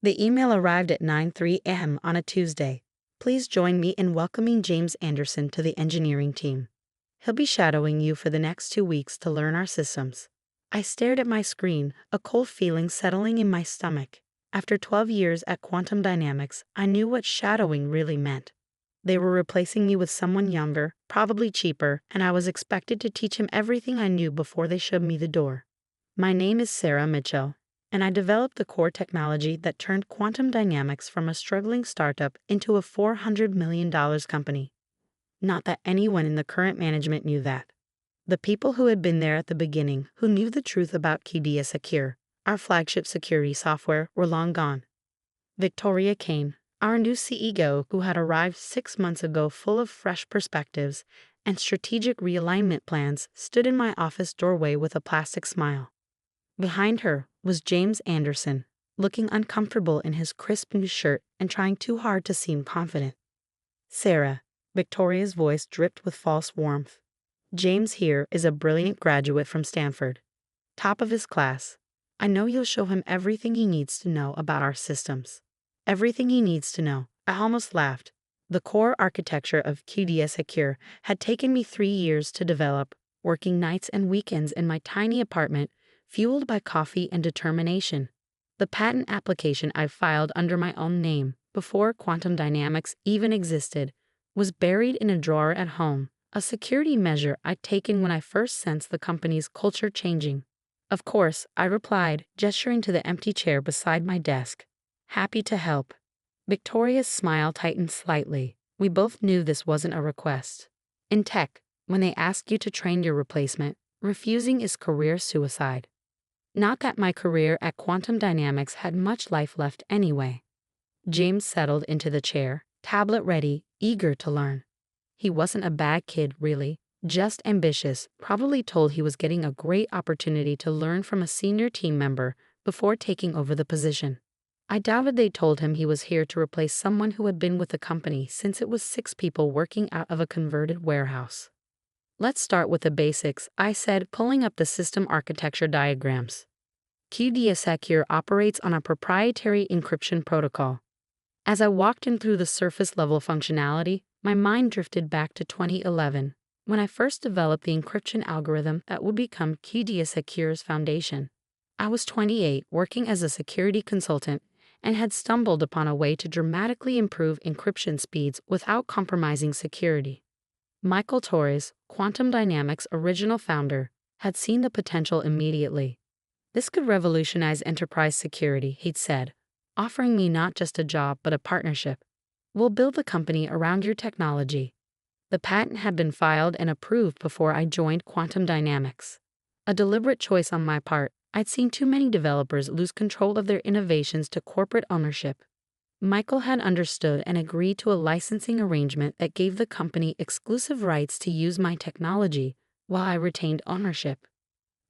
The email arrived at 9:03 a.m. on a Tuesday. Please join me in welcoming James Anderson to the engineering team. He'll be shadowing you for the next 2 weeks to learn our systems. I stared at my screen, a cold feeling settling in my stomach. After 12 years at Quantum Dynamics, I knew what shadowing really meant. They were replacing me with someone younger, probably cheaper, and I was expected to teach him everything I knew before they showed me the door. My name is Sarah Mitchell, and I developed the core technology that turned Quantum Dynamics from a struggling startup into a $400 million company. Not that anyone in the current management knew that. The people who had been there at the beginning, who knew the truth about QDSecure, our flagship security software, were long gone. Victoria Kane, our new CEO who had arrived 6 months ago full of fresh perspectives and strategic realignment plans, stood in my office doorway with a plastic smile. Behind her was James Anderson, looking uncomfortable in his crisp new shirt and trying too hard to seem confident. Sarah, Victoria's voice dripped with false warmth. James here is a brilliant graduate from Stanford. Top of his class. I know you'll show him everything he needs to know about our systems. Everything he needs to know. I almost laughed. The core architecture of QDSecure had taken me 3 years to develop, working nights and weekends in my tiny apartment, fueled by coffee and determination. The patent application I filed under my own name, before Quantum Dynamics even existed, was buried in a drawer at home, a security measure I'd taken when I first sensed the company's culture changing. Of course, I replied, gesturing to the empty chair beside my desk. Happy to help. Victoria's smile tightened slightly. We both knew this wasn't a request. In tech, when they ask you to train your replacement, refusing is career suicide. Not that my career at Quantum Dynamics had much life left anyway. James settled into the chair, tablet ready, eager to learn. He wasn't a bad kid, really, just ambitious, probably told he was getting a great opportunity to learn from a senior team member before taking over the position. I doubted they told him he was here to replace someone who had been with the company since it was 6 people working out of a converted warehouse. Let's start with the basics, I said, pulling up the system architecture diagrams. QDSecure operates on a proprietary encryption protocol. As I walked him through the surface-level functionality, my mind drifted back to 2011, when I first developed the encryption algorithm that would become QDSecure's foundation. I was 28, working as a security consultant, and had stumbled upon a way to dramatically improve encryption speeds without compromising security. Michael Torres, Quantum Dynamics' original founder, had seen the potential immediately. This could revolutionize enterprise security, he'd said, offering me not just a job but a partnership. We'll build the company around your technology. The patent had been filed and approved before I joined Quantum Dynamics. A deliberate choice on my part. I'd seen too many developers lose control of their innovations to corporate ownership. Michael had understood and agreed to a licensing arrangement that gave the company exclusive rights to use my technology while I retained ownership.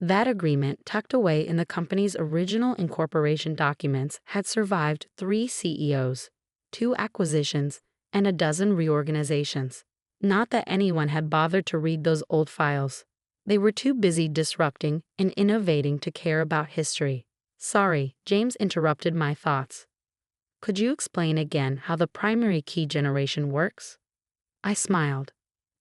That agreement, tucked away in the company's original incorporation documents, had survived 3 CEOs, 2 acquisitions, and a dozen reorganizations. Not that anyone had bothered to read those old files. They were too busy disrupting and innovating to care about history. Sorry, James interrupted my thoughts. Could you explain again how the primary key generation works? I smiled.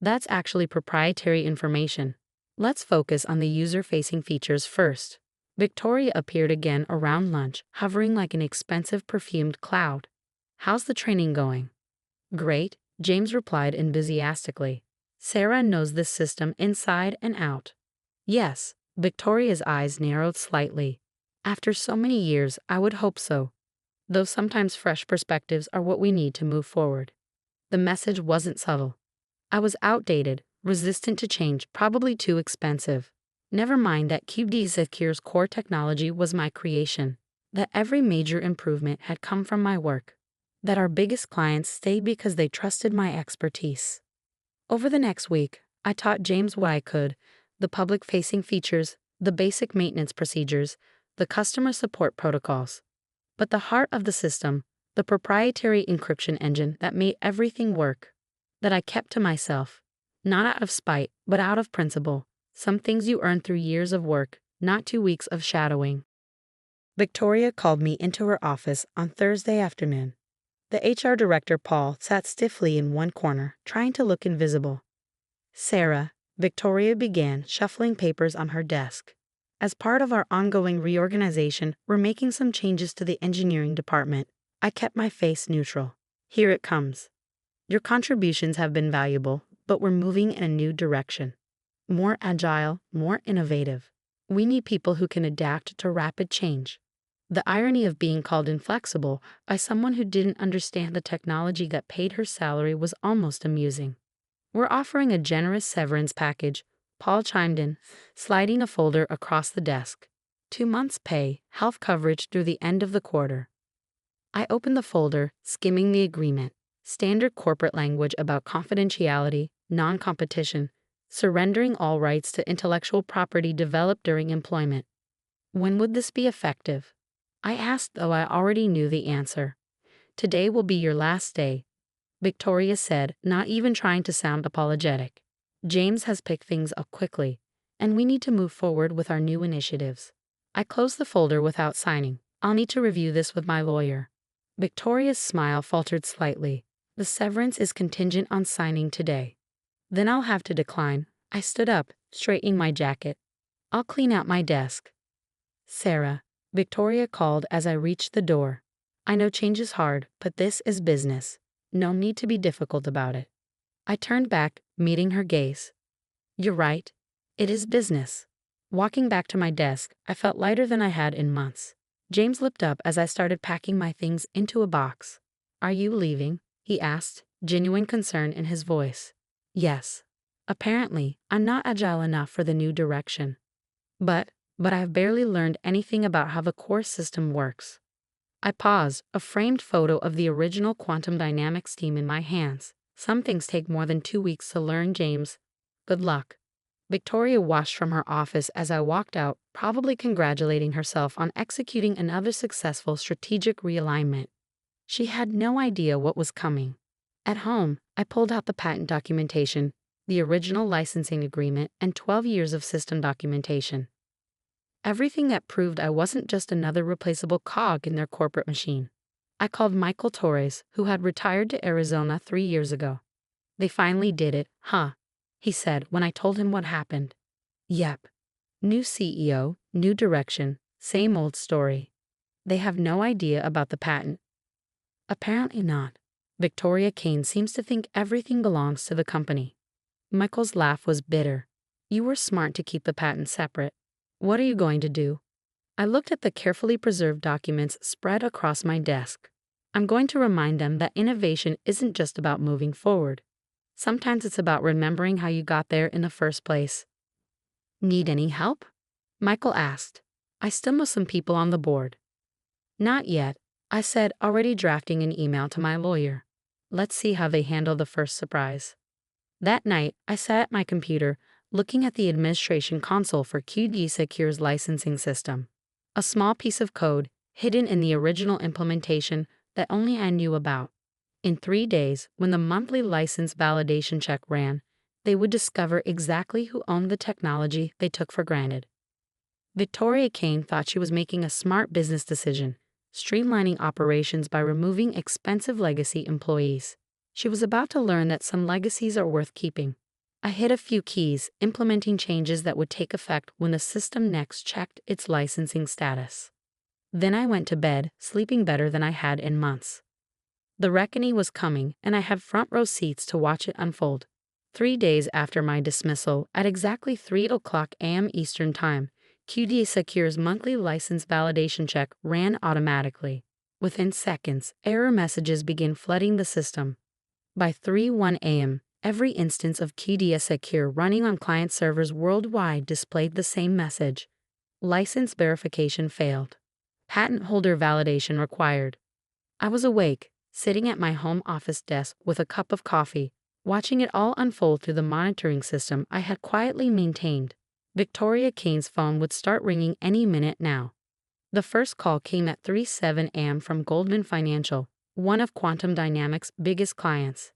That's actually proprietary information. Let's focus on the user-facing features first. Victoria appeared again around lunch, hovering like an expensive perfumed cloud. How's the training going? Great, James replied enthusiastically. Sarah knows this system inside and out. Yes, Victoria's eyes narrowed slightly. After so many years, I would hope so. Though sometimes fresh perspectives are what we need to move forward. The message wasn't subtle. I was outdated, resistant to change, probably too expensive. Never mind that QDSecure's core technology was my creation, that every major improvement had come from my work, that our biggest clients stayed because they trusted my expertise. Over the next week, I taught James what I could, the public-facing features, the basic maintenance procedures, the customer support protocols. But the heart of the system, the proprietary encryption engine that made everything work, that I kept to myself, not out of spite, but out of principle. Some things you earn through years of work, not 2 weeks of shadowing. Victoria called me into her office on Thursday afternoon. The HR director, Paul, sat stiffly in one corner, trying to look invisible. Sarah, Victoria began, shuffling papers on her desk. As part of our ongoing reorganization, we're making some changes to the engineering department. I kept my face neutral. Here it comes. Your contributions have been valuable, but we're moving in a new direction. More agile, more innovative. We need people who can adapt to rapid change. The irony of being called inflexible by someone who didn't understand the technology that paid her salary was almost amusing. We're offering a generous severance package, Paul chimed in, sliding a folder across the desk. 2 months' pay, health coverage through the end of the quarter. I opened the folder, skimming the agreement. Standard corporate language about confidentiality, non-competition, surrendering all rights to intellectual property developed during employment. When would this be effective? I asked, though I already knew the answer. Today will be your last day, Victoria said, not even trying to sound apologetic. James has picked things up quickly, and we need to move forward with our new initiatives. I closed the folder without signing. I'll need to review this with my lawyer. Victoria's smile faltered slightly. The severance is contingent on signing today. Then I'll have to decline. I stood up, straightening my jacket. I'll clean out my desk. Sarah, Victoria called as I reached the door. I know change is hard, but this is business. No need to be difficult about it. I turned back, meeting her gaze. You're right. It is business. Walking back to my desk, I felt lighter than I had in months. James looked up as I started packing my things into a box. Are you leaving? He asked, genuine concern in his voice. Yes. Apparently, I'm not agile enough for the new direction. But I've barely learned anything about how the core system works. I paused, a framed photo of the original quantum dynamics team in my hands. Some things take more than 2 weeks to learn, James. Good luck. Victoria watched from her office as I walked out, probably congratulating herself on executing another successful strategic realignment. She had no idea what was coming. At home, I pulled out the patent documentation, the original licensing agreement, and 12 years of system documentation. Everything that proved I wasn't just another replaceable cog in their corporate machine. I called Michael Torres, who had retired to Arizona 3 years ago. They finally did it, huh? He said when I told him what happened. Yep. New CEO, new direction, same old story. They have no idea about the patent. Apparently not. Victoria Kane seems to think everything belongs to the company. Michael's laugh was bitter. You were smart to keep the patent separate. What are you going to do? I looked at the carefully preserved documents spread across my desk. I'm going to remind them that innovation isn't just about moving forward. Sometimes it's about remembering how you got there in the first place. Need any help? Michael asked. I still know some people on the board. Not yet, I said, already drafting an email to my lawyer. Let's see how they handle the first surprise. That night, I sat at my computer, looking at the administration console for QDSecure's licensing system. A small piece of code, hidden in the original implementation that only I knew about. In 3 days, when the monthly license validation check ran, they would discover exactly who owned the technology they took for granted. Victoria Kane thought she was making a smart business decision, streamlining operations by removing expensive legacy employees. She was about to learn that some legacies are worth keeping. I hit a few keys, implementing changes that would take effect when the system next checked its licensing status. Then I went to bed, sleeping better than I had in months. The reckoning was coming, and I had front-row seats to watch it unfold. 3 days after my dismissal, at exactly 3:00 a.m. Eastern Time, QDSecure's monthly license validation check ran automatically. Within seconds, error messages began flooding the system. By 3:01 a.m., every instance of QDSecure running on client servers worldwide displayed the same message. License verification failed. Patent holder validation required. I was awake, sitting at my home office desk with a cup of coffee, watching it all unfold through the monitoring system I had quietly maintained. Victoria Kane's phone would start ringing any minute now. The first call came at 3:07 a.m. from Goldman Financial, one of Quantum Dynamics' biggest clients.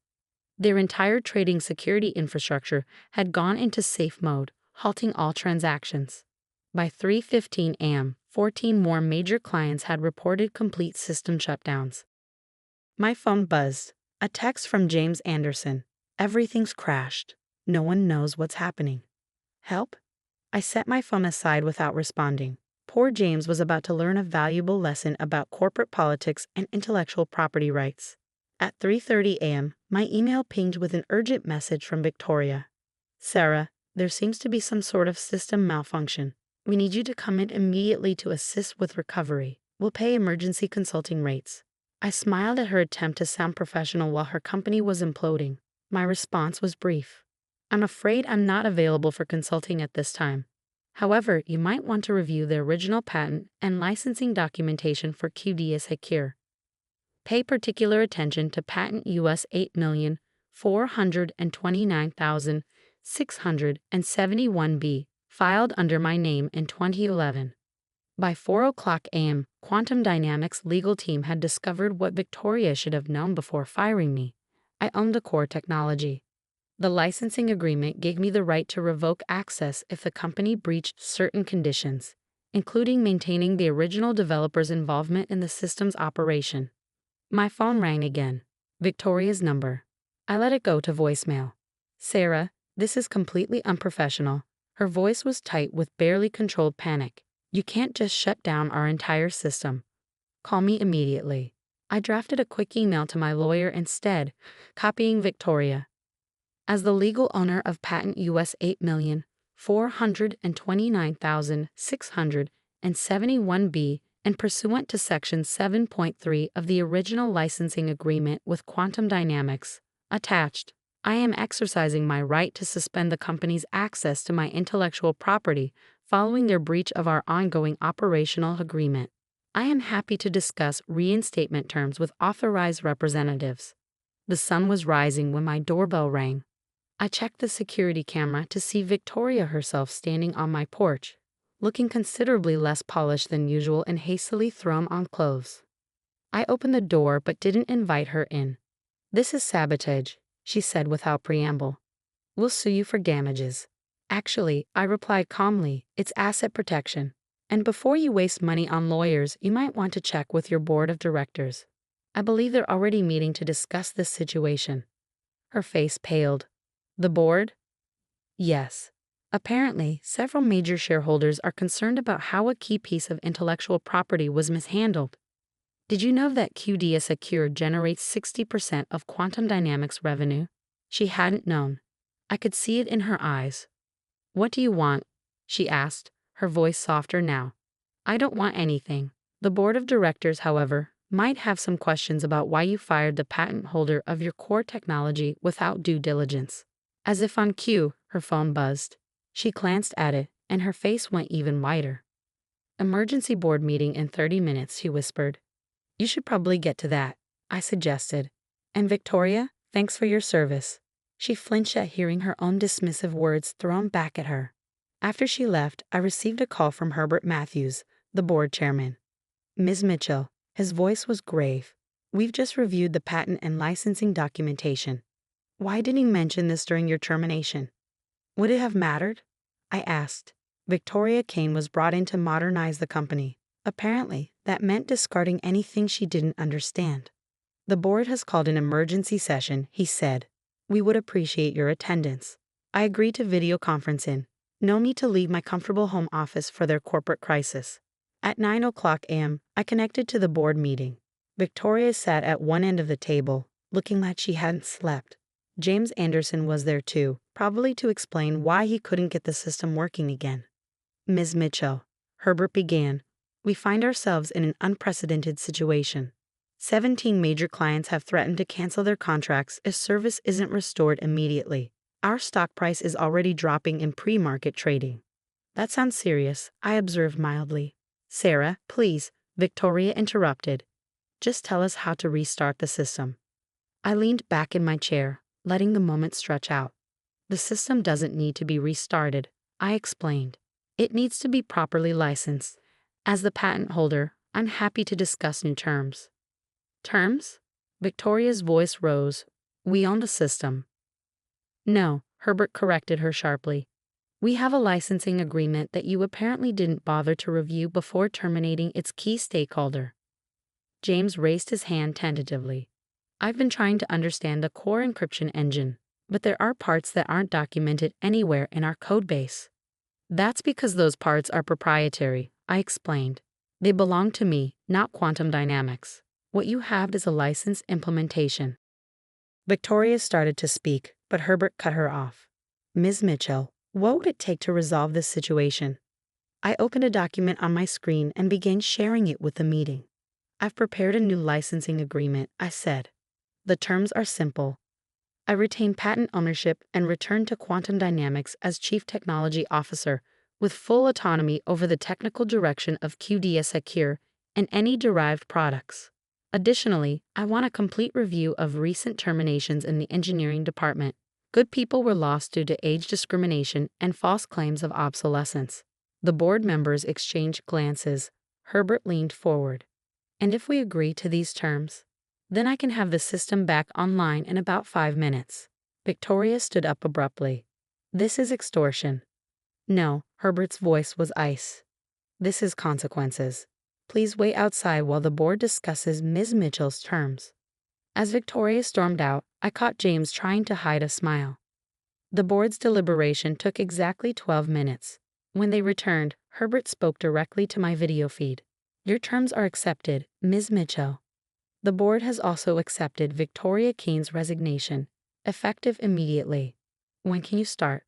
Their entire trading security infrastructure had gone into safe mode, halting all transactions. By 3:15 a.m., 14 more major clients had reported complete system shutdowns. My phone buzzed. A text from James Anderson. Everything's crashed. No one knows what's happening. Help? I set my phone aside without responding. Poor James was about to learn a valuable lesson about corporate politics and intellectual property rights. At 3:30 a.m., my email pinged with an urgent message from Victoria. Sarah, there seems to be some sort of system malfunction. We need you to come in immediately to assist with recovery. We'll pay emergency consulting rates. I smiled at her attempt to sound professional while her company was imploding. My response was brief. I'm afraid I'm not available for consulting at this time. However, you might want to review the original patent and licensing documentation for QDSecure. Pay particular attention to patent US 8,429,671B, filed under my name in 2011. By 4:00 a.m., Quantum Dynamics' legal team had discovered what Victoria should have known before firing me. I owned the core technology. The licensing agreement gave me the right to revoke access if the company breached certain conditions, including maintaining the original developer's involvement in the system's operation. My phone rang again. Victoria's number. I let it go to voicemail. Sarah, this is completely unprofessional. Her voice was tight with barely controlled panic. You can't just shut down our entire system. Call me immediately. I drafted a quick email to my lawyer instead, copying Victoria. As the legal owner of patent US 8,429,671B and pursuant to Section 7.3 of the original licensing agreement with Quantum Dynamics, attached, I am exercising my right to suspend the company's access to my intellectual property following their breach of our ongoing operational agreement. I am happy to discuss reinstatement terms with authorized representatives. The sun was rising when my doorbell rang. I checked the security camera to see Victoria herself standing on my porch, looking considerably less polished than usual in hastily thrown-on clothes. I opened the door but didn't invite her in. This is sabotage, she said without preamble. We'll sue you for damages. Actually, I replied calmly, it's asset protection. And before you waste money on lawyers, you might want to check with your board of directors. I believe they're already meeting to discuss this situation. Her face paled. The board? Yes. Apparently, several major shareholders are concerned about how a key piece of intellectual property was mishandled. Did you know that QDSecure generates 60% of Quantum Dynamics' revenue? She hadn't known. I could see it in her eyes. What do you want? She asked, her voice softer now. I don't want anything. The board of directors, however, might have some questions about why you fired the patent holder of your core technology without due diligence. As if on cue, her phone buzzed. She glanced at it, and her face went even whiter. Emergency board meeting in 30 minutes, she whispered. You should probably get to that, I suggested. And Victoria, thanks for your service. She flinched at hearing her own dismissive words thrown back at her. After she left, I received a call from Herbert Matthews, the board chairman. Ms. Mitchell, his voice was grave. We've just reviewed the patent and licensing documentation. Why didn't you mention this during your termination? Would it have mattered? I asked. Victoria Kane was brought in to modernize the company. Apparently, that meant discarding anything she didn't understand. The board has called an emergency session, he said. We would appreciate your attendance. I agreed to video conference in. No need to leave my comfortable home office for their corporate crisis. At 9:00 a.m., I connected to the board meeting. Victoria sat at one end of the table, looking like she hadn't slept. James Anderson was there too, probably to explain why he couldn't get the system working again. Ms. Mitchell, Herbert began, we find ourselves in an unprecedented situation. 17 major clients have threatened to cancel their contracts if service isn't restored immediately. Our stock price is already dropping in pre-market trading. That sounds serious, I observed mildly. Sarah, please, Victoria interrupted. Just tell us how to restart the system. I leaned back in my chair, letting the moment stretch out. The system doesn't need to be restarted, I explained. It needs to be properly licensed. As the patent holder, I'm happy to discuss new terms. Terms? Victoria's voice rose. We own the system. No, Herbert corrected her sharply. We have a licensing agreement that you apparently didn't bother to review before terminating its key stakeholder. James raised his hand tentatively. I've been trying to understand the core encryption engine, but there are parts that aren't documented anywhere in our codebase. That's because those parts are proprietary, I explained. They belong to me, not Quantum Dynamics. What you have is a licensed implementation. Victoria started to speak, but Herbert cut her off. Ms. Mitchell, what would it take to resolve this situation? I opened a document on my screen and began sharing it with the meeting. I've prepared a new licensing agreement, I said. The terms are simple. I retain patent ownership and return to Quantum Dynamics as Chief Technology Officer with full autonomy over the technical direction of QDSecure and any derived products. Additionally, I want a complete review of recent terminations in the engineering department. Good people were lost due to age discrimination and false claims of obsolescence. The board members exchanged glances. Herbert leaned forward. And if we agree to these terms, then I can have the system back online in about 5 minutes. Victoria stood up abruptly. This is extortion. No, Herbert's voice was ice. This is consequences. Please wait outside while the board discusses Ms. Mitchell's terms. As Victoria stormed out, I caught James trying to hide a smile. The board's deliberation took exactly 12 minutes. When they returned, Herbert spoke directly to my video feed. Your terms are accepted, Ms. Mitchell. The board has also accepted Victoria Kane's resignation, effective immediately. When can you start?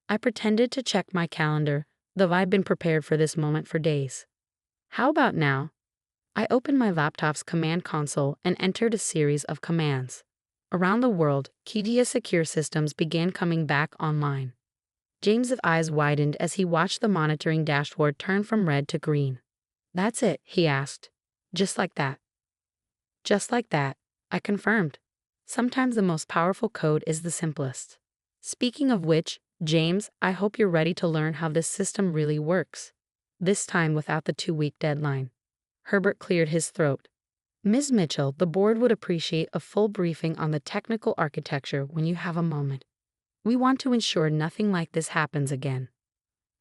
I pretended to check my calendar, though I'd been prepared for this moment for days. How about now? I opened my laptop's command console and entered a series of commands. Around the world, QDSecure systems began coming back online. James's eyes widened as he watched the monitoring dashboard turn from red to green. That's it, he asked. Just like that. Just like that, I confirmed. Sometimes the most powerful code is the simplest. Speaking of which, James, I hope you're ready to learn how this system really works. This time without the 2-week deadline. Herbert cleared his throat. Ms. Mitchell, the board would appreciate a full briefing on the technical architecture when you have a moment. We want to ensure nothing like this happens again.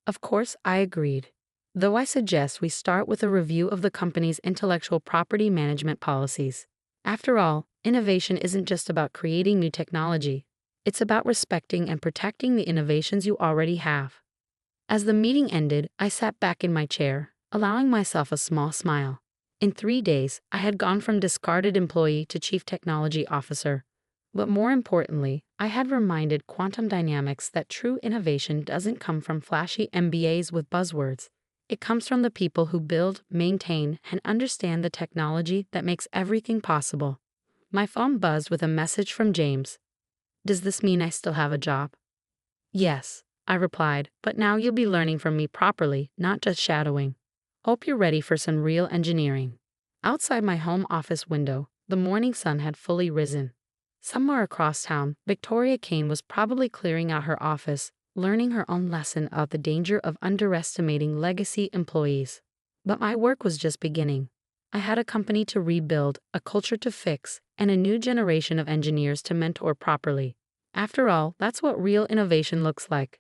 Of course, I agreed. Though I suggest we start with a review of the company's intellectual property management policies. After all, innovation isn't just about creating new technology. It's about respecting and protecting the innovations you already have. As the meeting ended, I sat back in my chair, allowing myself a small smile. In 3 days, I had gone from discarded employee to Chief Technology Officer. But more importantly, I had reminded Quantum Dynamics that true innovation doesn't come from flashy MBAs with buzzwords. It comes from the people who build, maintain, and understand the technology that makes everything possible. My phone buzzed with a message from James. Does this mean I still have a job? Yes, I replied, but now you'll be learning from me properly, not just shadowing. Hope you're ready for some real engineering. Outside my home office window, the morning sun had fully risen. Somewhere across town, Victoria Kane was probably clearing out her office, learning her own lesson about the danger of underestimating legacy employees. But my work was just beginning. I had a company to rebuild, a culture to fix, and a new generation of engineers to mentor properly. After all, that's what real innovation looks like.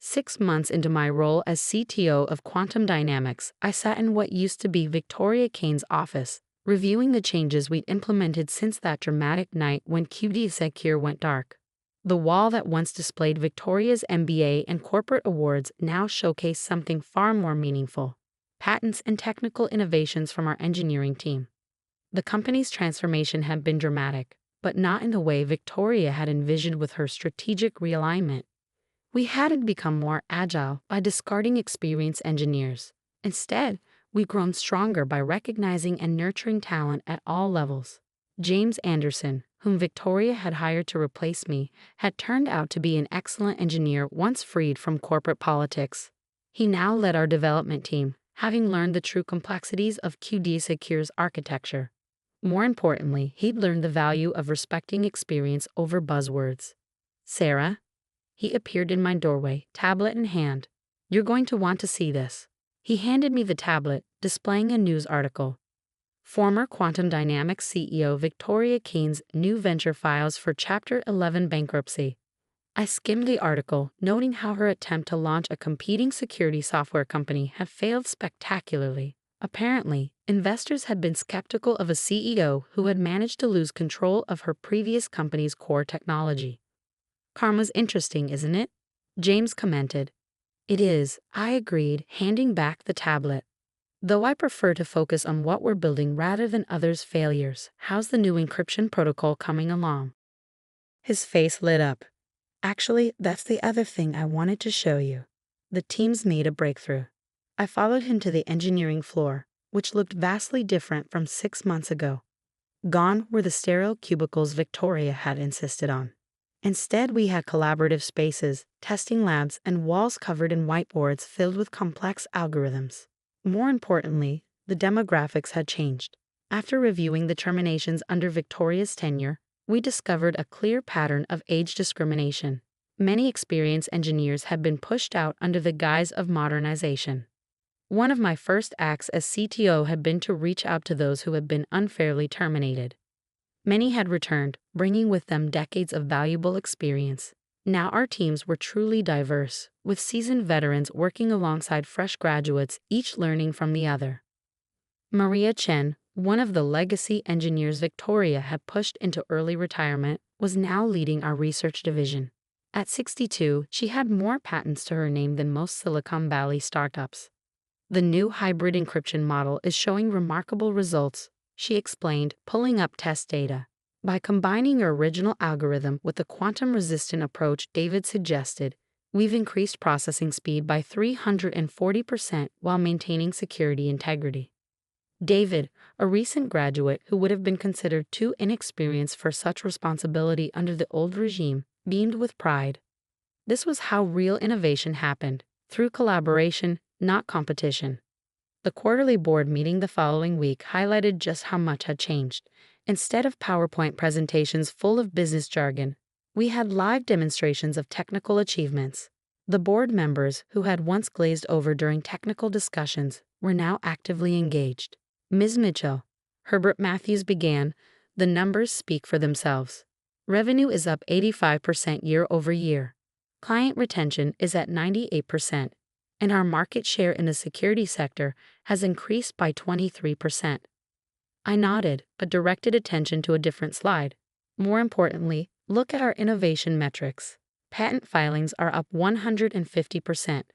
6 months into my role as CTO of Quantum Dynamics, I sat in what used to be Victoria Kane's office, reviewing the changes we'd implemented since that dramatic night when QDSecure went dark. The wall that once displayed Victoria's MBA and corporate awards now showcased something far more meaningful: patents and technical innovations from our engineering team. The company's transformation had been dramatic, but not in the way Victoria had envisioned with her strategic realignment. We hadn't become more agile by discarding experienced engineers. Instead, we'd grown stronger by recognizing and nurturing talent at all levels. James Anderson, whom Victoria had hired to replace me, had turned out to be an excellent engineer once freed from corporate politics. He now led our development team, having learned the true complexities of QDSecure's architecture. More importantly, he'd learned the value of respecting experience over buzzwords. Sarah? He appeared in my doorway, tablet in hand. You're going to want to see this. He handed me the tablet, displaying a news article. Former Quantum Dynamics CEO Victoria Kane's new venture files for Chapter 11 bankruptcy. I skimmed the article, noting how her attempt to launch a competing security software company had failed spectacularly. Apparently, investors had been skeptical of a CEO who had managed to lose control of her previous company's core technology. "Karma's interesting, isn't it?" James commented. "It is," I agreed, handing back the tablet. "Though I prefer to focus on what we're building rather than others' failures. How's the new encryption protocol coming along?" His face lit up. "Actually, that's the other thing I wanted to show you. The team's made a breakthrough." I followed him to the engineering floor, which looked vastly different from 6 months ago. Gone were the sterile cubicles Victoria had insisted on. Instead, we had collaborative spaces, testing labs, and walls covered in whiteboards filled with complex algorithms. More importantly, the demographics had changed. After reviewing the terminations under Victoria's tenure, we discovered a clear pattern of age discrimination. Many experienced engineers had been pushed out under the guise of modernization. One of my first acts as CTO had been to reach out to those who had been unfairly terminated. Many had returned, bringing with them decades of valuable experience. Now our teams were truly diverse, with seasoned veterans working alongside fresh graduates, each learning from the other. Maria Chen, one of the legacy engineers Victoria had pushed into early retirement, was now leading our research division. At 62, she had more patents to her name than most Silicon Valley startups. "The new hybrid encryption model is showing remarkable results," she explained, pulling up test data. "By combining your original algorithm with the quantum-resistant approach David suggested, we've increased processing speed by 340% while maintaining security integrity." David, a recent graduate who would have been considered too inexperienced for such responsibility under the old regime, beamed with pride. This was how real innovation happened, through collaboration, not competition. The quarterly board meeting the following week highlighted just how much had changed. Instead of PowerPoint presentations full of business jargon, we had live demonstrations of technical achievements. The board members, who had once glazed over during technical discussions, were now actively engaged. "Ms. Mitchell," Herbert Matthews began, "the numbers speak for themselves. Revenue is up 85% year over year. Client retention is at 98%. And our market share in the security sector has increased by 23%. I nodded, but directed attention to a different slide. More importantly, look at our innovation metrics. Patent filings are up 150%.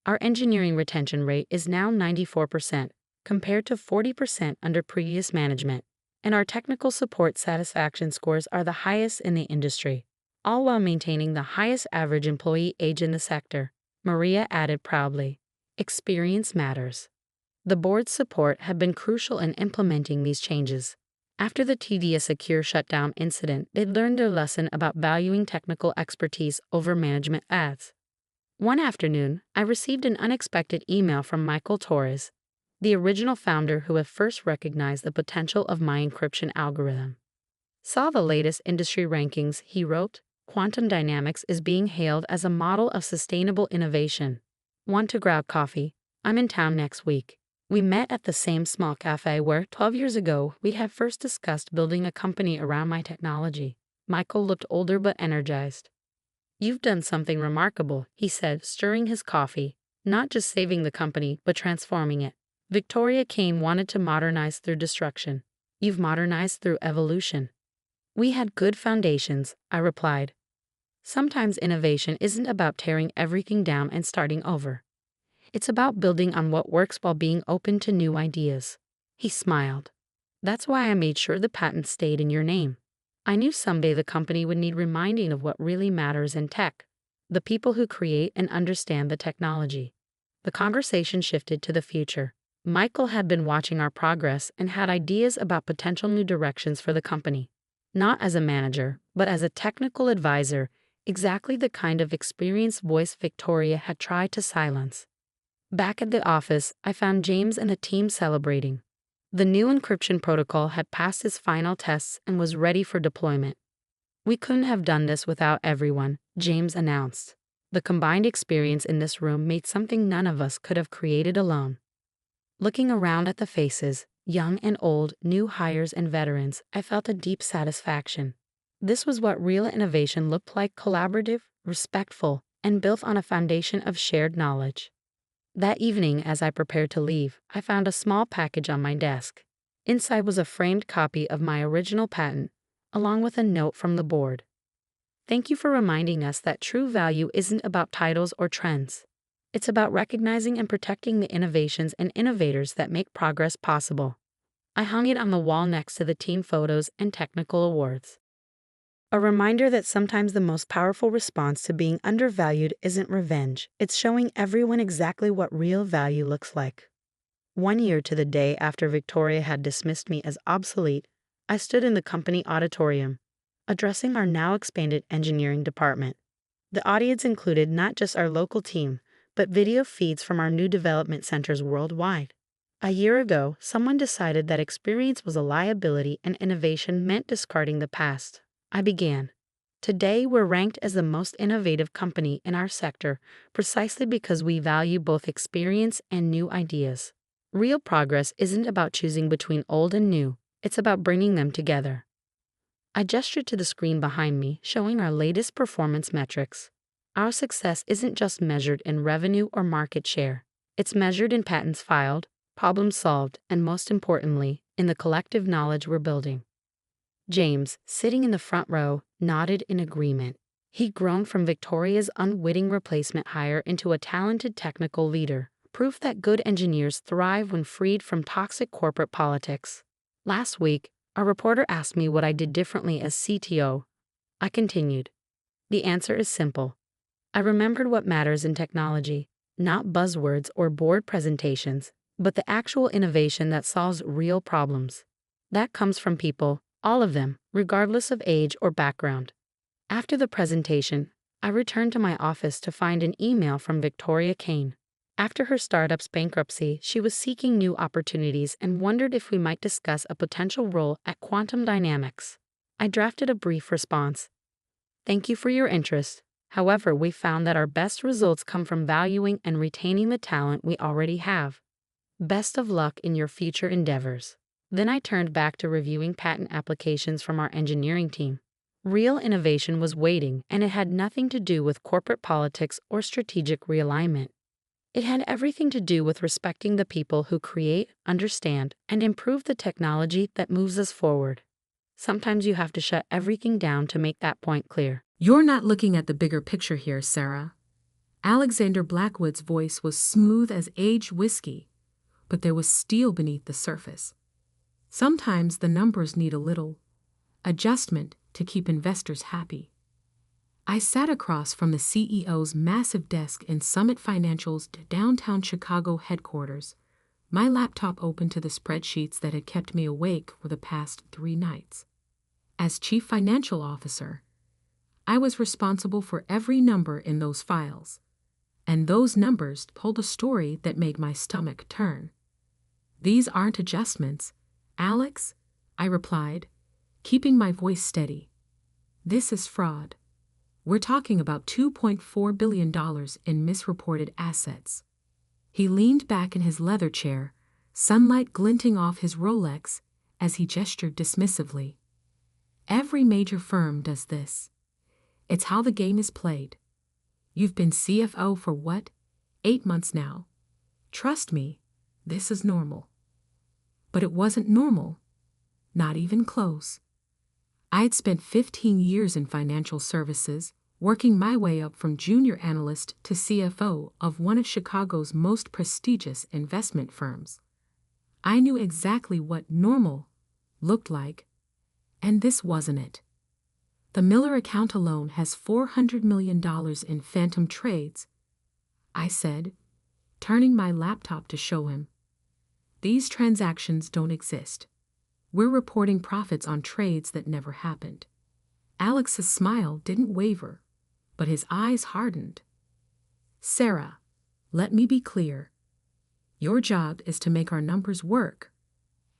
Our engineering retention rate is now 94%, compared to 40% under previous management. And our technical support satisfaction scores are the highest in the industry, all while maintaining the highest average employee age in the sector," Maria added proudly. "Experience matters." The board's support had been crucial in implementing these changes. After the QDSecure shutdown incident, they'd learned their lesson about valuing technical expertise over management ads. One afternoon, I received an unexpected email from Michael Torres, the original founder who had first recognized the potential of my encryption algorithm. "Saw the latest industry rankings," he wrote. "Quantum dynamics is being hailed as a model of sustainable innovation. Want to grab coffee? I'm in town next week." We met at the same small cafe where, 12 years ago, we had first discussed building a company around my technology. Michael looked older but energized. "You've done something remarkable," he said, stirring his coffee. "Not just saving the company, but transforming it. Victoria Kane wanted to modernize through destruction. You've modernized through evolution." "We had good foundations," I replied. "Sometimes innovation isn't about tearing everything down and starting over. It's about building on what works while being open to new ideas." He smiled. "That's why I made sure the patent stayed in your name. I knew someday the company would need reminding of what really matters in tech, the people who create and understand the technology." The conversation shifted to the future. Michael had been watching our progress and had ideas about potential new directions for the company. Not as a manager, but as a technical advisor, exactly the kind of experienced voice Victoria had tried to silence. Back at the office, I found James and the team celebrating. The new encryption protocol had passed its final tests and was ready for deployment. "We couldn't have done this without everyone," James announced. "The combined experience in this room made something none of us could have created alone." Looking around at the faces, young and old, new hires and veterans, I felt a deep satisfaction. This was what real innovation looked like: collaborative, respectful, and built on a foundation of shared knowledge. That evening, as I prepared to leave, I found a small package on my desk. Inside was a framed copy of my original patent, along with a note from the board. Thank you for reminding us that true value isn't about titles or trends. It's about recognizing and protecting the innovations and innovators that make progress possible. I hung it on the wall next to the team photos and technical awards. A reminder that sometimes the most powerful response to being undervalued isn't revenge, it's showing everyone exactly what real value looks like. 1 year to the day after Victoria had dismissed me as obsolete, I stood in the company auditorium, addressing our now expanded engineering department. The audience included not just our local team, but video feeds from our new development centers worldwide. A year ago, someone decided that experience was a liability and innovation meant discarding the past. I began. Today, we're ranked as the most innovative company in our sector precisely because we value both experience and new ideas. Real progress isn't about choosing between old and new, it's about bringing them together. I gestured to the screen behind me, showing our latest performance metrics. Our success isn't just measured in revenue or market share. It's measured in patents filed, problems solved, and most importantly, in the collective knowledge we're building. James, sitting in the front row, nodded in agreement. He'd grown from Victoria's unwitting replacement hire into a talented technical leader, proof that good engineers thrive when freed from toxic corporate politics. Last week, a reporter asked me what I did differently as CTO. I continued. The answer is simple. I remembered what matters in technology, not buzzwords or board presentations, but the actual innovation that solves real problems. That comes from people, all of them, regardless of age or background. After the presentation, I returned to my office to find an email from Victoria Kane. After her startup's bankruptcy, she was seeking new opportunities and wondered if we might discuss a potential role at Quantum Dynamics. I drafted a brief response. Thank you for your interest. However, we found that our best results come from valuing and retaining the talent we already have. Best of luck in your future endeavors. Then I turned back to reviewing patent applications from our engineering team. Real innovation was waiting, and it had nothing to do with corporate politics or strategic realignment. It had everything to do with respecting the people who create, understand, and improve the technology that moves us forward. Sometimes you have to shut everything down to make that point clear. You're not looking at the bigger picture here, Sarah. Alexander Blackwood's voice was smooth as aged whiskey, but there was steel beneath the surface. Sometimes the numbers need a little adjustment to keep investors happy. I sat across from the CEO's massive desk in Summit Financial's downtown Chicago headquarters, my laptop open to the spreadsheets that had kept me awake for the past 3 nights. As Chief Financial Officer, I was responsible for every number in those files, and those numbers told a story that made my stomach turn. These aren't adjustments, Alex, I replied, keeping my voice steady. This is fraud. We're talking about $2.4 billion in misreported assets. He leaned back in his leather chair, sunlight glinting off his Rolex as he gestured dismissively. Every major firm does this. It's how the game is played. You've been CFO for what? 8 months now. Trust me, this is normal. But it wasn't normal. Not even close. I'd spent 15 years in financial services, working my way up from junior analyst to CFO of one of Chicago's most prestigious investment firms. I knew exactly what normal looked like, and this wasn't it. The Miller account alone has $400 million in phantom trades, I said, turning my laptop to show him. These transactions don't exist. We're reporting profits on trades that never happened. Alex's smile didn't waver, but his eyes hardened. Sarah, let me be clear. Your job is to make our numbers work.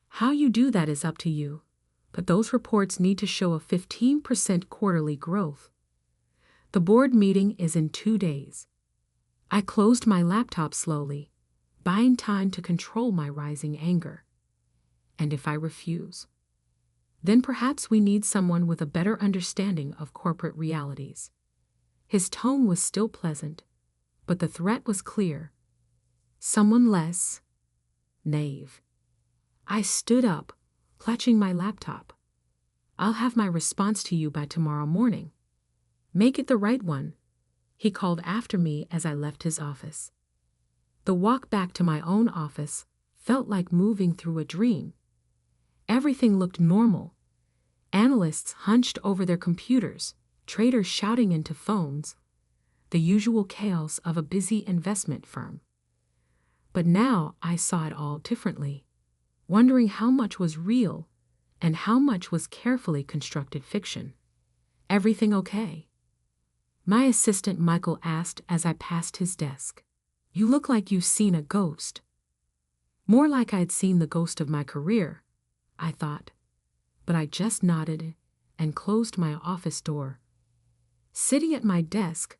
How you do that is up to you, but those reports need to show a 15% quarterly growth. The board meeting is in 2 days. I closed my laptop slowly, buying time to control my rising anger. And if I refuse, then perhaps we need someone with a better understanding of corporate realities. His tone was still pleasant, but the threat was clear. Someone less naive. I stood up, clutching my laptop. I'll have my response to you by tomorrow morning. Make it the right one, he called after me as I left his office. The walk back to my own office felt like moving through a dream. Everything looked normal. Analysts hunched over their computers, traders shouting into phones, the usual chaos of a busy investment firm. But now I saw it all differently, wondering how much was real and how much was carefully constructed fiction. Everything okay? My assistant Michael asked as I passed his desk. You look like you've seen a ghost. More like I'd seen the ghost of my career, I thought, but I just nodded and closed my office door. Sitting at my desk,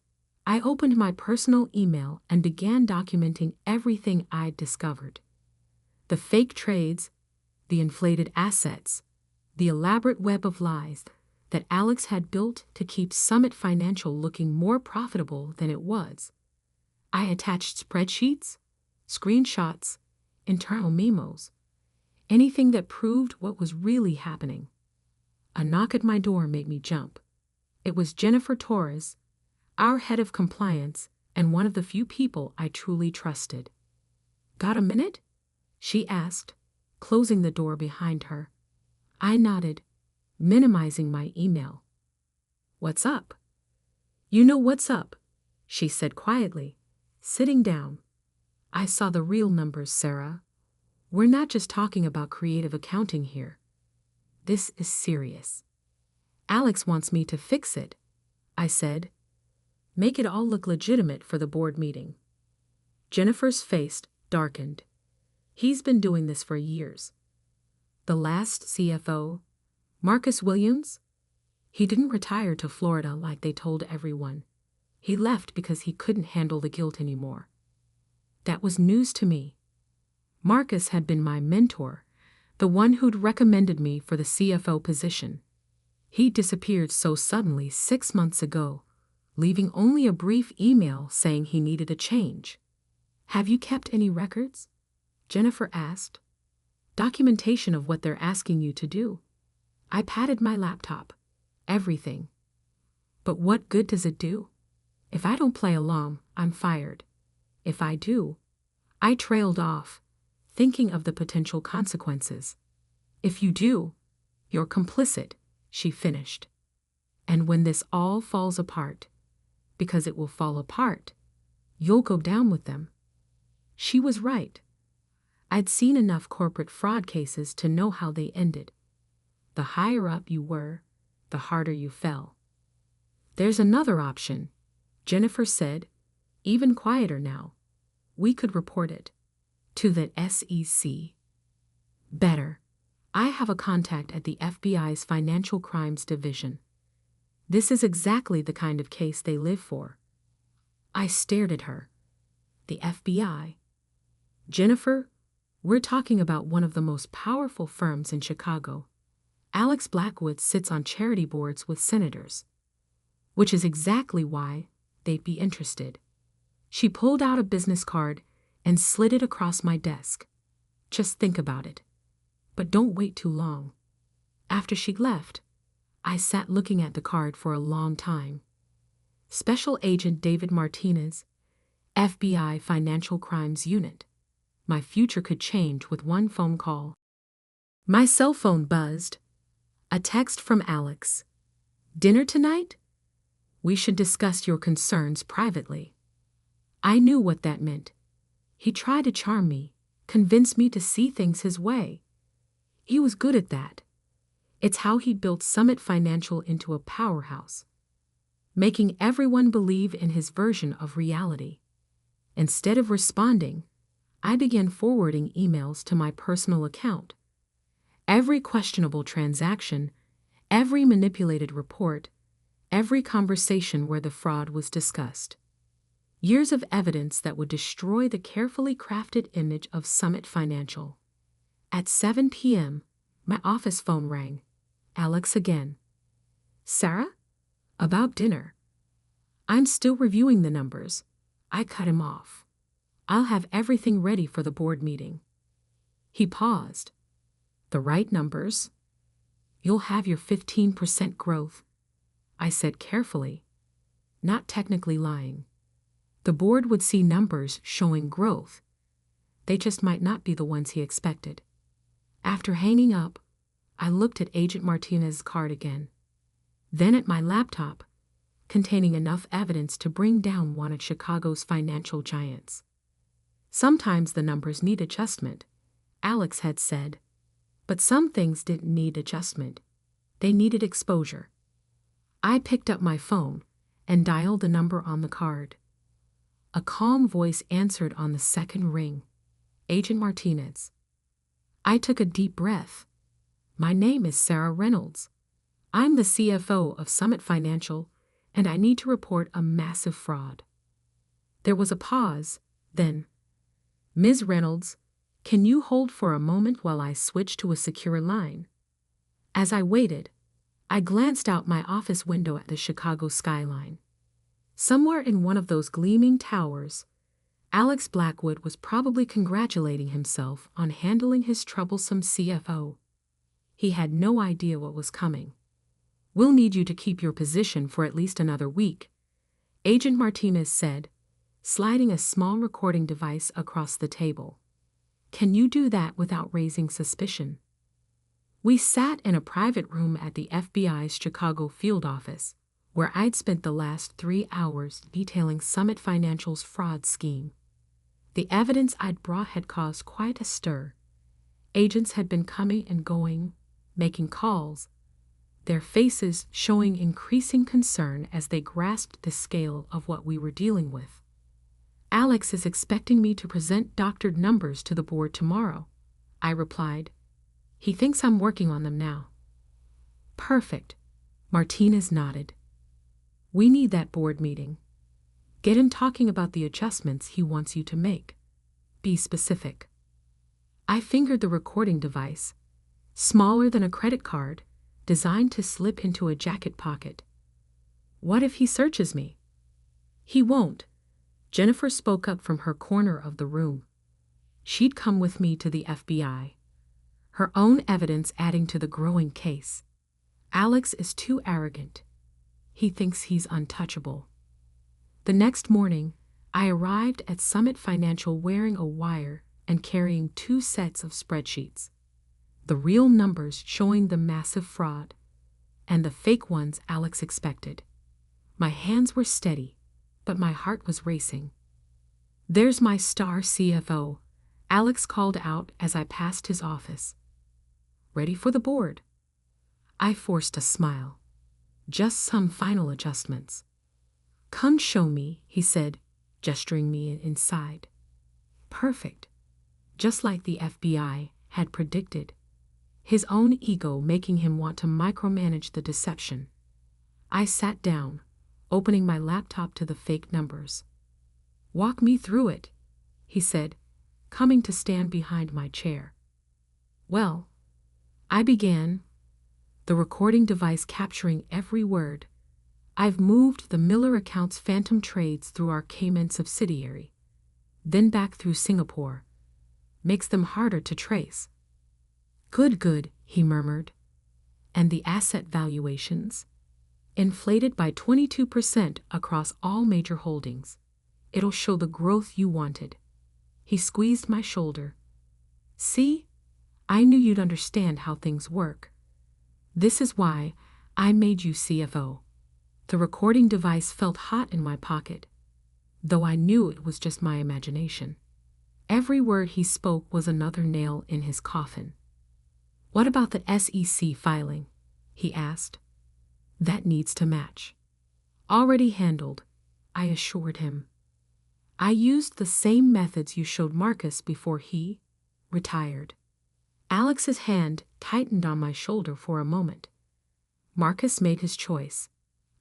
I opened my personal email and began documenting everything I'd discovered. The fake trades, the inflated assets, the elaborate web of lies that Alex had built to keep Summit Financial looking more profitable than it was. I attached spreadsheets, screenshots, internal memos, anything that proved what was really happening. A knock at my door made me jump. It was Jennifer Torres, our head of compliance and one of the few people I truly trusted. Got a minute? She asked, closing the door behind her. I nodded, minimizing my email. What's up? You know what's up, she said quietly, sitting down. I saw the real numbers, Sarah. We're not just talking about creative accounting here. This is serious. Alex wants me to fix it, I said. Make it all look legitimate for the board meeting. Jennifer's face darkened. He's been doing this for years. The last CFO, Marcus Williams, he didn't retire to Florida like they told everyone. He left because he couldn't handle the guilt anymore. That was news to me. Marcus had been my mentor, the one who'd recommended me for the CFO position. He disappeared so suddenly 6 months ago, leaving only a brief email saying he needed a change. Have you kept any records? Jennifer asked. Documentation of what they're asking you to do. I patted my laptop. Everything. But what good does it do? If I don't play along, I'm fired. If I do, I trailed off, thinking of the potential consequences. If you do, you're complicit, she finished. And when this all falls apart, because it will fall apart, you'll go down with them. She was right. I'd seen enough corporate fraud cases to know how they ended. The higher up you were, the harder you fell. There's another option, Jennifer said, even quieter now. We could report it to the SEC. Better. I have a contact at the FBI's Financial Crimes Division. This is exactly the kind of case they live for. I stared at her. The FBI. Jennifer, we're talking about one of the most powerful firms in Chicago. Alex Blackwood sits on charity boards with senators, which is exactly why they'd be interested. She pulled out a business card and slid it across my desk. Just think about it. But don't wait too long. After she left, I sat looking at the card for a long time. Special Agent David Martinez, FBI Financial Crimes Unit. My future could change with one phone call. My cell phone buzzed. A text from Alex. Dinner tonight? We should discuss your concerns privately. I knew what that meant. He tried to charm me, convince me to see things his way. He was good at that. It's how he built Summit Financial into a powerhouse, making everyone believe in his version of reality. Instead of responding, I began forwarding emails to my personal account. Every questionable transaction, every manipulated report, every conversation where the fraud was discussed. Years of evidence that would destroy the carefully crafted image of Summit Financial. At 7 p.m., my office phone rang. Alex again. Sarah? About dinner. I'm still reviewing the numbers. I cut him off. I'll have everything ready for the board meeting. He paused. The right numbers? You'll have your 15% growth, I said carefully, not technically lying. The board would see numbers showing growth. They just might not be the ones he expected. After hanging up, I looked at Agent Martinez's card again, then at my laptop, containing enough evidence to bring down one of Chicago's financial giants. Sometimes the numbers need adjustment, Alex had said, but some things didn't need adjustment. They needed exposure. I picked up my phone and dialed the number on the card. A calm voice answered on the second ring. Agent Martinez. I took a deep breath. My name is Sarah Reynolds. I'm the CFO of Summit Financial, and I need to report a massive fraud. There was a pause, then, Ms. Reynolds, can you hold for a moment while I switch to a secure line? As I waited, I glanced out my office window at the Chicago skyline. Somewhere in one of those gleaming towers, Alex Blackwood was probably congratulating himself on handling his troublesome CFO. He had no idea what was coming. We'll need you to keep your position for at least another week, Agent Martinez said, sliding a small recording device across the table. Can you do that without raising suspicion? We sat in a private room at the FBI's Chicago field office, where I'd spent the last 3 hours detailing Summit Financial's fraud scheme. The evidence I'd brought had caused quite a stir. Agents had been coming and going, making calls, their faces showing increasing concern as they grasped the scale of what we were dealing with. Alex is expecting me to present doctored numbers to the board tomorrow, I replied. He thinks I'm working on them now. Perfect, Martinez nodded. We need that board meeting. Get him talking about the adjustments he wants you to make. Be specific. I fingered the recording device, smaller than a credit card, designed to slip into a jacket pocket. What if he searches me? He won't. Jennifer spoke up from her corner of the room. She'd come with me to the FBI. Her own evidence adding to the growing case. Alex is too arrogant. He thinks he's untouchable. The next morning, I arrived at Summit Financial wearing a wire and carrying 2 sets of spreadsheets. The real numbers showing the massive fraud, and the fake ones Alex expected. My hands were steady, but my heart was racing. There's my star CFO, Alex called out as I passed his office. Ready for the board? I forced a smile. Just some final adjustments. Come show me, he said, gesturing me inside. Perfect. Just like the FBI had predicted. His own ego making him want to micromanage the deception. I sat down, opening my laptop to the fake numbers. Walk me through it, he said, coming to stand behind my chair. Well, I began, the recording device capturing every word. I've moved the Miller account's phantom trades through our Cayman subsidiary, then back through Singapore. Makes them harder to trace. Good, he murmured. And the asset valuations? Inflated by 22% across all major holdings. It'll show the growth you wanted. He squeezed my shoulder. See? I knew you'd understand how things work. This is why I made you CFO. The recording device felt hot in my pocket, though I knew it was just my imagination. Every word he spoke was another nail in his coffin. What about the SEC filing? He asked. That needs to match. Already handled, I assured him. I used the same methods you showed Marcus before he retired. Alex's hand tightened on my shoulder for a moment. Marcus made his choice.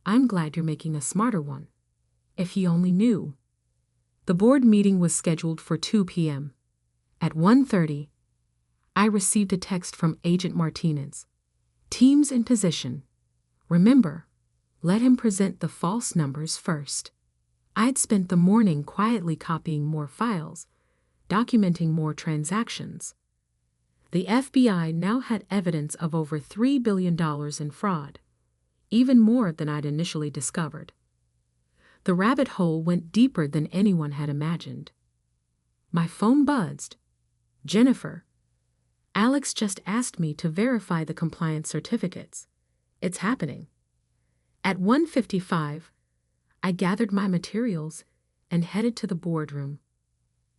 I'm glad you're making a smarter one. If he only knew. The board meeting was scheduled for 2 p.m. At 1:30, I received a text from Agent Martinez. Teams in position. Remember, Let him present the false numbers first. I'd spent the morning quietly copying more files, documenting more transactions. The FBI now had evidence of over $3 billion in fraud, even more than I'd initially discovered. The rabbit hole went deeper than anyone had imagined. My phone buzzed. Jennifer, Alex just asked me to verify the compliance certificates. It's happening. At 1:55, I gathered my materials and headed to the boardroom.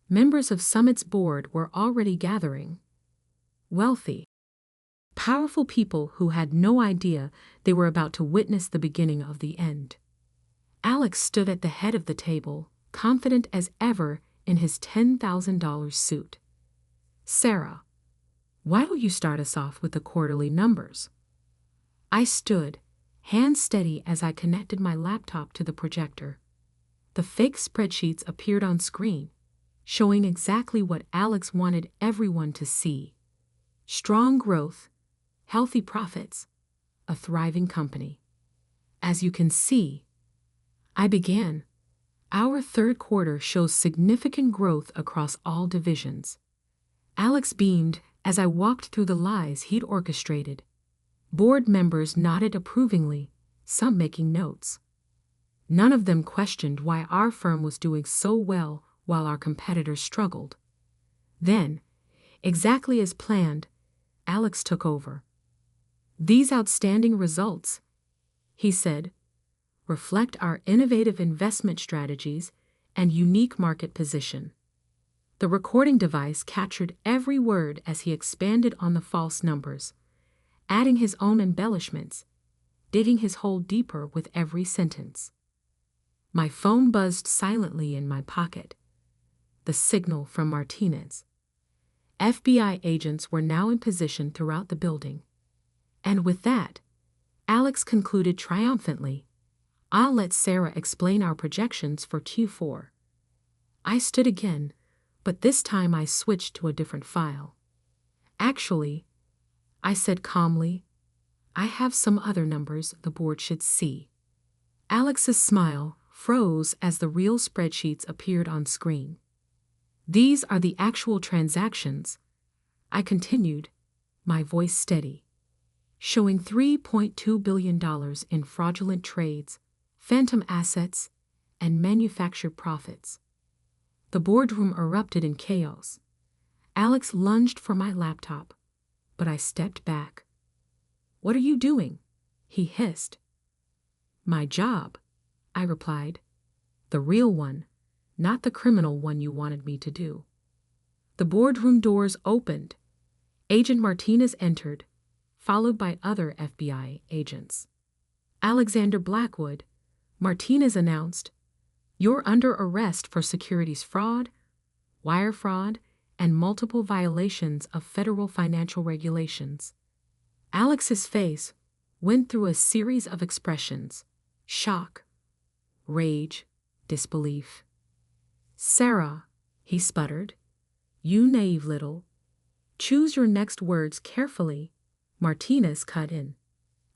Members of Summit's board were already gathering. Wealthy, powerful people who had no idea they were about to witness the beginning of the end. Alex stood at the head of the table, confident as ever in his $10,000 suit. Sarah, why don't you start us off with the quarterly numbers? I stood, hands steady as I connected my laptop to the projector. The fake spreadsheets appeared on screen, showing exactly what Alex wanted everyone to see. Strong growth, healthy profits, a thriving company. As you can see, I began. Our third quarter shows significant growth across all divisions. Alex beamed as I walked through the lies he'd orchestrated. Board members nodded approvingly, some making notes. None of them questioned why our firm was doing so well while our competitors struggled. Then, exactly as planned, Alex took over. These outstanding results, he said, reflect our innovative investment strategies and unique market position. The recording device captured every word as he expanded on the false numbers, adding his own embellishments, digging his hole deeper with every sentence. My phone buzzed silently in my pocket. The signal from Martinez. FBI agents were now in position throughout the building. And with that, Alex concluded triumphantly, I'll let Sarah explain our projections for Q4. I stood again, but this time I switched to a different file. Actually, I said calmly, I have some other numbers the board should see. Alex's smile froze as the real spreadsheets appeared on screen. These are the actual transactions, I continued, my voice steady, showing $3.2 billion in fraudulent trades, phantom assets, and manufactured profits. The boardroom erupted in chaos. Alex lunged for my laptop, but I stepped back. What are you doing? He hissed. My job, I replied. The real one, not the criminal one you wanted me to do. The boardroom doors opened. Agent Martinez entered, followed by other FBI agents. Alexander Blackwood, Martinez announced, you're under arrest for securities fraud, wire fraud, and multiple violations of federal financial regulations. Alex's face went through a series of expressions: shock, rage, disbelief. Sarah, he sputtered, you naive little. Choose your next words carefully. Martinez cut in.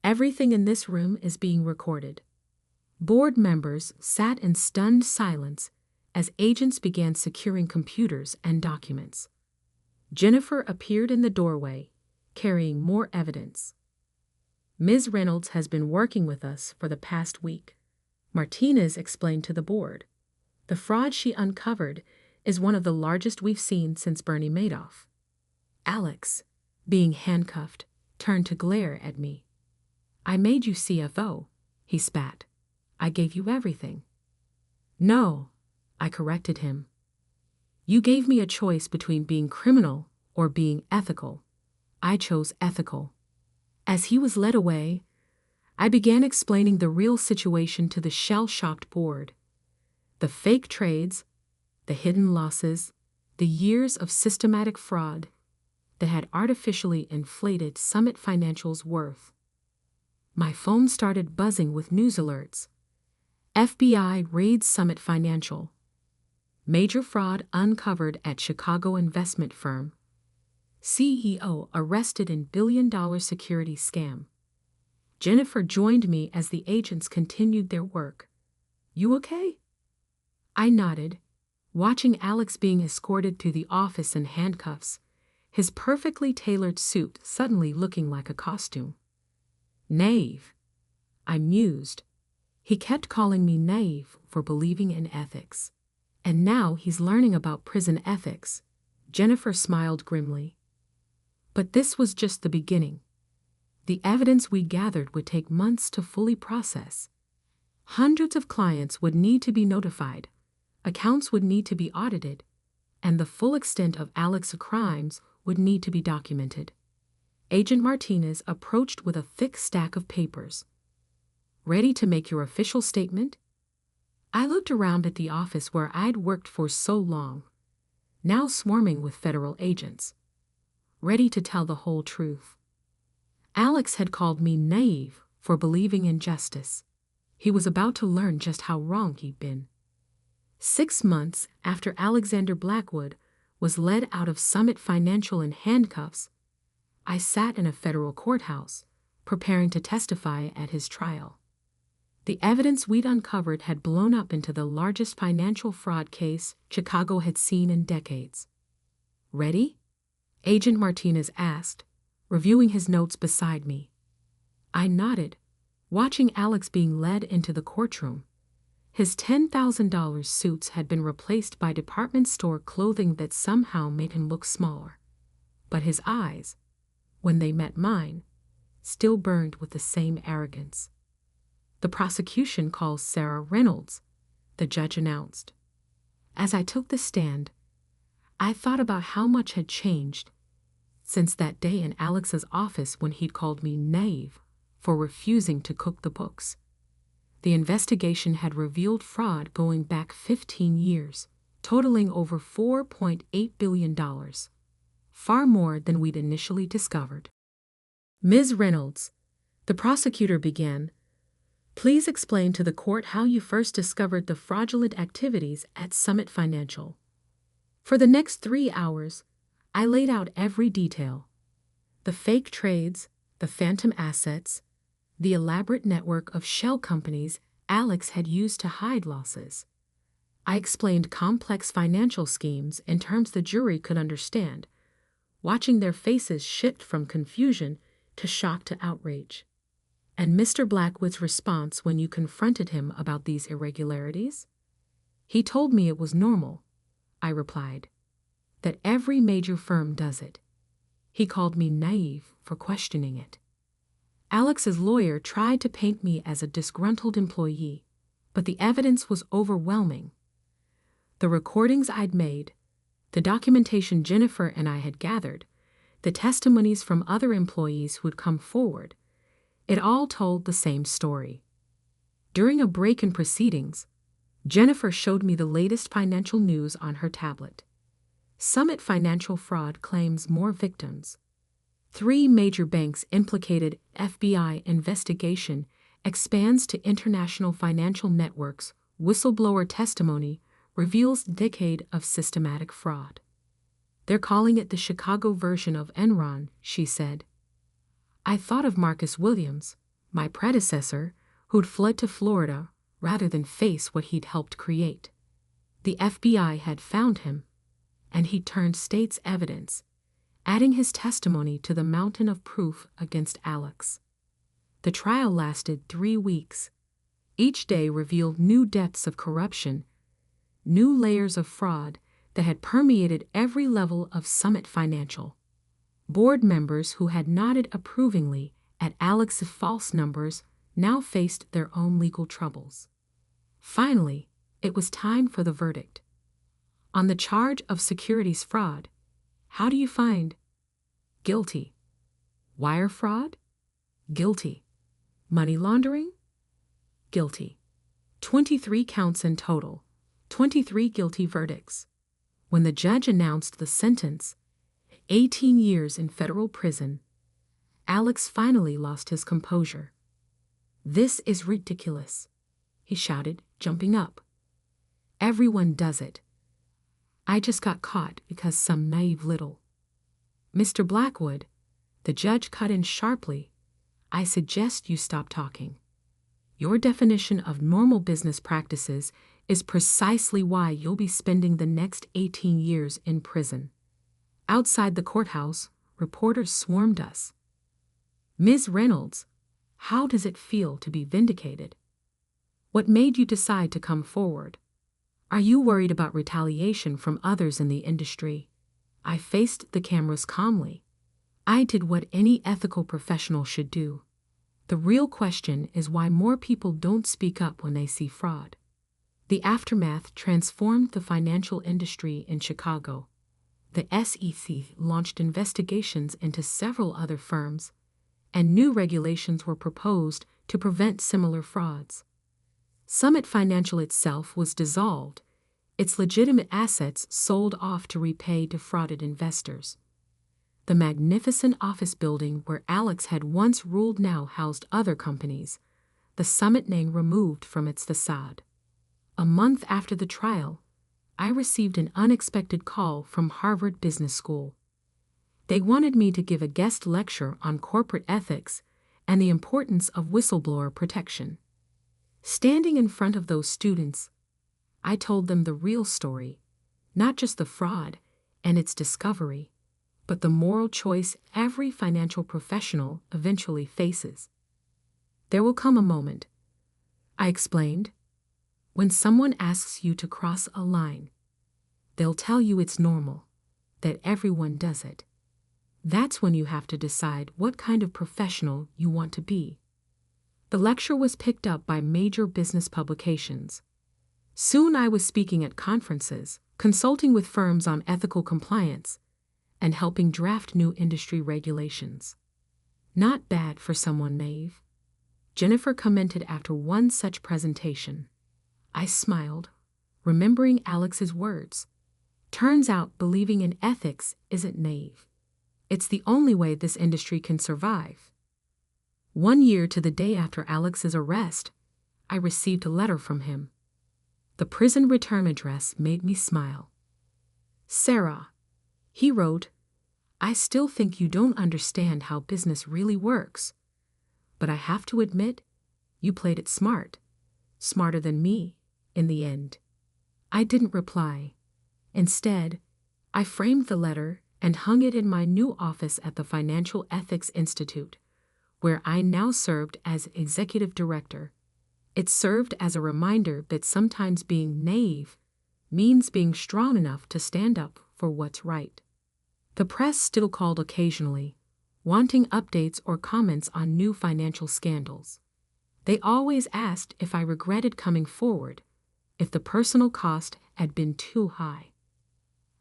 Everything in this room is being recorded. Board members sat in stunned silence as agents began securing computers and documents. Jennifer appeared in the doorway, carrying more evidence. Ms. Reynolds has been working with us for the past week, Martinez explained to the board. The fraud she uncovered is one of the largest we've seen since Bernie Madoff. Alex, being handcuffed, turned to glare at me. I made you CFO, he spat. I gave you everything. No, I corrected him. You gave me a choice between being criminal or being ethical. I chose ethical. As he was led away, I began explaining the real situation to the shell-shocked board. The fake trades, the hidden losses, the years of systematic fraud that had artificially inflated Summit Financial's worth. My phone started buzzing with news alerts. FBI raids Summit Financial. Major fraud uncovered at Chicago investment firm. CEO arrested in billion-dollar security scam. Jennifer joined me as the agents continued their work. "You okay?" I nodded, watching Alex being escorted to the office in handcuffs, his perfectly tailored suit suddenly looking like a costume. Naive, I mused. He kept calling me naive for believing in ethics. And now he's learning about prison ethics. Jennifer smiled grimly. But this was just the beginning. The evidence we gathered would take months to fully process. Hundreds of clients would need to be notified, accounts would need to be audited, and the full extent of Alex's crimes would need to be documented. Agent Martinez approached with a thick stack of papers. "Ready to make your official statement?" I looked around at the office where I'd worked for so long, now swarming with federal agents, ready to tell the whole truth. Alex had called me naive for believing in justice. He was about to learn just how wrong he'd been. 6 months after Alexander Blackwood was led out of Summit Financial in handcuffs, I sat in a federal courthouse, preparing to testify at his trial. The evidence we'd uncovered had blown up into the largest financial fraud case Chicago had seen in decades. "Ready?" Agent Martinez asked, reviewing his notes beside me. I nodded, watching Alex being led into the courtroom. His $10,000 suits had been replaced by department store clothing that somehow made him look smaller. But his eyes, when they met mine, still burned with the same arrogance. "The prosecution calls Sarah Reynolds," the judge announced. As I took the stand, I thought about how much had changed since that day in Alex's office when he'd called me naive for refusing to cook the books. The investigation had revealed fraud going back 15 years, totaling over $4.8 billion, far more than we'd initially discovered. "Ms. Reynolds," the prosecutor began, "please explain to the court how you first discovered the fraudulent activities at Summit Financial." For the next 3 hours, I laid out every detail. The fake trades, the phantom assets, the elaborate network of shell companies Alex had used to hide losses. I explained complex financial schemes in terms the jury could understand, watching their faces shift from confusion to shock to outrage. "And Mr. Blackwood's response when you confronted him about these irregularities?" "He told me it was normal," I replied, "that every major firm does it. He called me naive for questioning it." Alex's lawyer tried to paint me as a disgruntled employee, but the evidence was overwhelming. The recordings I'd made, the documentation Jennifer and I had gathered, the testimonies from other employees who'd come forward, it all told the same story. During a break in proceedings, Jennifer showed me the latest financial news on her tablet. Summit Financial fraud claims more victims. 3 major banks implicated. FBI investigation expands to international financial networks. Whistleblower testimony reveals decade of systematic fraud. "They're calling it the Chicago version of Enron," she said. I thought of Marcus Williams, my predecessor, who'd fled to Florida rather than face what he'd helped create. The FBI had found him, and he turned state's evidence, adding his testimony to the mountain of proof against Alex. The trial lasted 3 weeks. Each day revealed new depths of corruption, new layers of fraud that had permeated every level of Summit Financial. Board members who had nodded approvingly at Alex's false numbers now faced their own legal troubles. Finally, it was time for the verdict. On the charge of securities fraud, how do you find? Guilty. Wire fraud? Guilty. Money laundering? Guilty. 23 counts in total, 23 guilty verdicts. When the judge announced the sentence, 18 years in federal prison, Alex finally lost his composure. "This is ridiculous," he shouted, jumping up. "Everyone does it. I just got caught because some naive little—" "Mr. Blackwood," the judge cut in sharply, I suggest you stop talking. Your definition of normal business practices is precisely why you'll be spending the next 18 years in prison. Outside the courthouse, reporters swarmed us. Ms. Reynolds, how does it feel to be vindicated? What made you decide to come forward? Are you worried about retaliation from others in the industry? I faced the cameras calmly. I did what any ethical professional should do. The real question is why more people don't speak up when they see fraud. The aftermath transformed the financial industry in Chicago. The SEC launched investigations into several other firms, and new regulations were proposed to prevent similar frauds. Summit Financial itself was dissolved, its legitimate assets sold off to repay defrauded investors. The magnificent office building where Alex had once ruled now housed other companies, the Summit name removed from its facade. A month after the trial, I received an unexpected call from Harvard Business School. They wanted me to give a guest lecture on corporate ethics and the importance of whistleblower protection. Standing in front of those students, I told them the real story, not just the fraud and its discovery, but the moral choice every financial professional eventually faces. There will come a moment, I explained, when someone asks you to cross a line. They'll tell you it's normal, that everyone does it. That's when you have to decide what kind of professional you want to be. The lecture was picked up by major business publications. Soon I was speaking at conferences, consulting with firms on ethical compliance, and helping draft new industry regulations. Not bad for someone naive, Jennifer commented after one such presentation. I smiled, remembering Alex's words. Turns out believing in ethics isn't naive. It's the only way this industry can survive. 1 year to the day after Alex's arrest, I received a letter from him. The prison return address made me smile. Sarah, he wrote, I still think you don't understand how business really works. But I have to admit, you played it smart. Smarter than me, in the end. I didn't reply. Instead, I framed the letter and hung it in my new office at the Financial Ethics Institute, where I now served as executive director. It served as a reminder that sometimes being naive means being strong enough to stand up for what's right. The press still called occasionally, wanting updates or comments on new financial scandals. They always asked if I regretted coming forward, if the personal cost had been too high.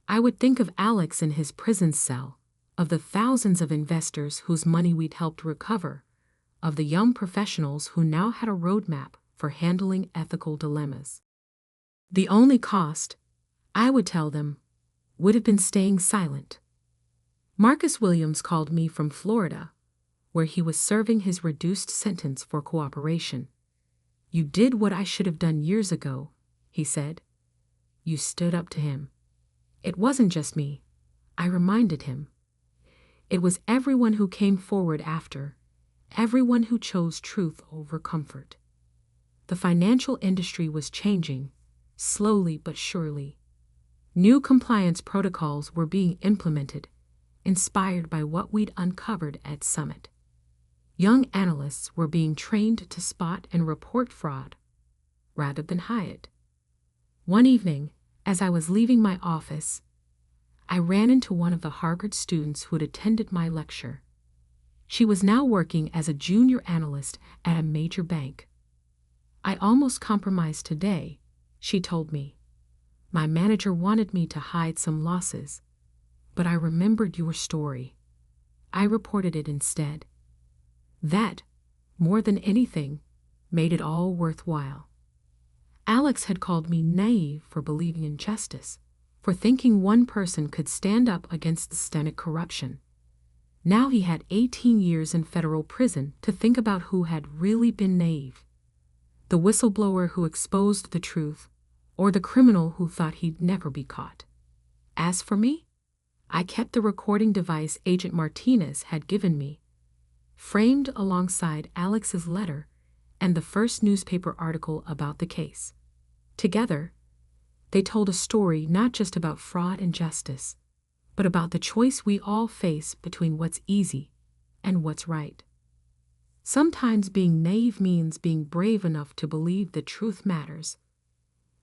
I would think of Alex in his prison cell, of the thousands of investors whose money we'd helped recover, of the young professionals who now had a roadmap for handling ethical dilemmas. The only cost, I would tell them, would have been staying silent. Marcus Williams called me from Florida, where he was serving his reduced sentence for cooperation. You did what I should have done years ago, he said. You stood up to him. It wasn't just me, I reminded him. It was everyone who came forward after, everyone who chose truth over comfort. The financial industry was changing, slowly but surely. New compliance protocols were being implemented, inspired by what we'd uncovered at Summit. Young analysts were being trained to spot and report fraud, rather than hide it. One evening, as I was leaving my office, I ran into one of the Harvard students who had attended my lecture. She was now working as a junior analyst at a major bank. I almost compromised today, she told me. My manager wanted me to hide some losses, but I remembered your story. I reported it instead. That, more than anything, made it all worthwhile. Alex had called me naive for believing in justice, for thinking one person could stand up against systemic corruption. Now he had 18 years in federal prison to think about who had really been naive. The whistleblower who exposed the truth, or the criminal who thought he'd never be caught. As for me, I kept the recording device Agent Martinez had given me. framed alongside Alex's letter and the first newspaper article about the case. Together, they told a story not just about fraud and justice, but about the choice we all face between what's easy and what's right. Sometimes being naive means being brave enough to believe the truth matters,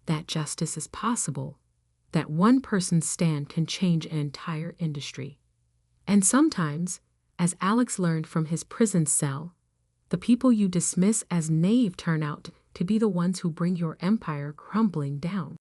that justice is possible, that one person's stand can change an entire industry. And sometimes, as Alex learned from his prison cell, the people you dismiss as naive turn out to be the ones who bring your empire crumbling down.